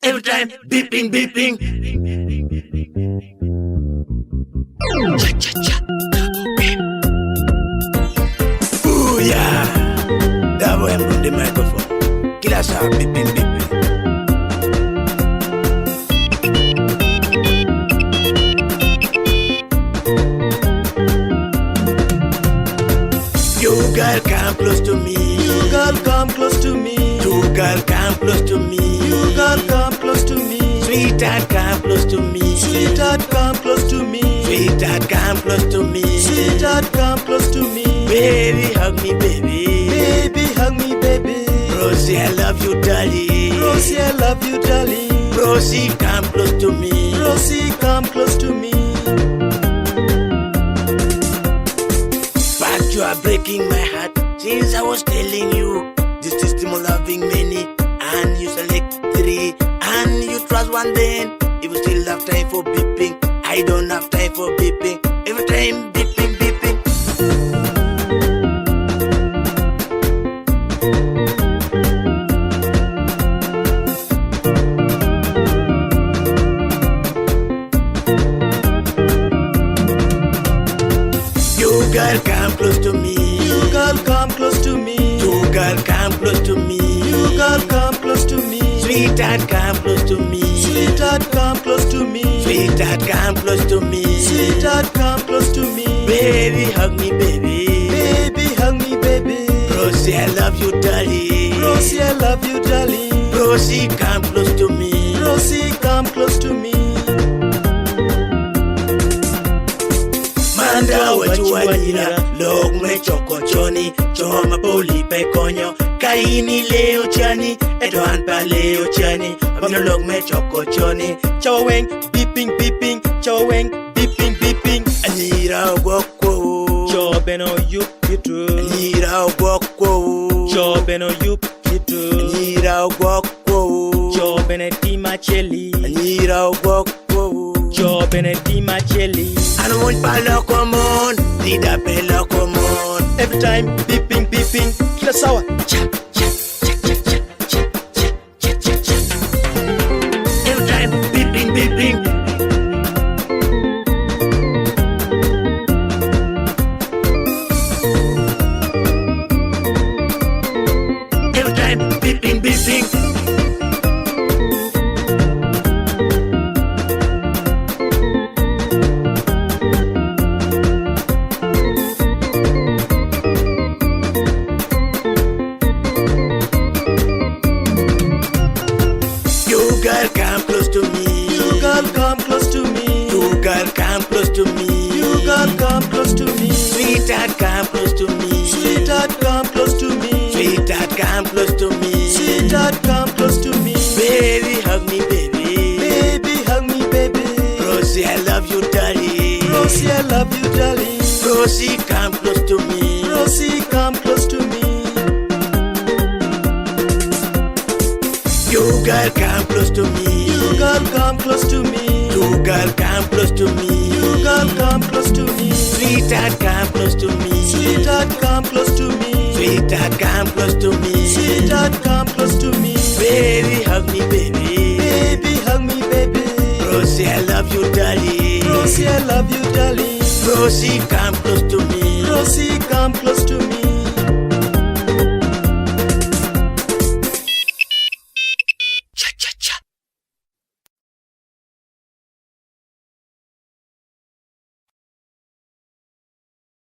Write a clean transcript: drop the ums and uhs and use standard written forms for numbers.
Every time beeping, beeping. Cha cha cha, double beep. Ooh yeah, double M on the microphone. Kila saa beeping, beeping. You girl come close to me. You girl come close to me. You girl come close to me. You girl come close to me. Sweetheart come close to me. Sweetheart come close to me. Sweetheart come close to me. Sweetheart come close to me. Baby hug me baby. Baby hug me baby. Rosie I love you darling. Rosie I love you darling. Rosie come close to me. Rosie come close to me. But you are breaking my heart since I was telling you this system of loving many and you select three and you trust one then if you still have time for beeping I don't have time for beeping every time beeping beeping. You girl come close to me. You girl come close to me. You girl come close to me. You girl come close to me. Sweetheart come close to me. Sweetheart come close to me. Sweetheart come close to me. Sweetheart come close to me. Baby hug me baby. Baby hug me baby. Rosie I love you darling. Rosie I love you darling. Rosie come close to me. Rosie come close to me. Manda wachuanyira log me chokochoni choma poli pe konyo kaini leo chani edwan pa leo chani abino log me chokochoni Chaweng beeping beeping. Chaweng beeping beeping. anyira wokwo Chobeno yup yitu. anyira wokwo Chobeno yup yitu. anyira wokwo Chobene tima cheli. anyira wokwo Chobene tima cheli. Anon pala komon dida pela komon Every time beeping beeping. Kila sawa. cha cha cha cha cha cha cha cha cha every time beeping beeping. Every time beeping beeping. You girl come close to me. You girl come close to me. You girl come close to me. You girl come close to me. Sweetheart come close to me. Sweetheart come close to me. Sweetheart come close to me. Sweetheart come close to me. Baby hug me baby. Baby hug me baby. Rosie I love you darling. Rosie I love you darling. Rosie come close to me. Rosie come close to me. You girl come close to me. You girl come close to me. You girl come close to me. You girl come close to me. Sweetheart come close to me. Sweetheart come close to me. Sweetheart come close to me. Sweetheart come close to me. Baby hug me baby. Baby hug me baby. Rosie I love you darling. Rosie I love you darling. Rosie come close to me. Rosie come close to me.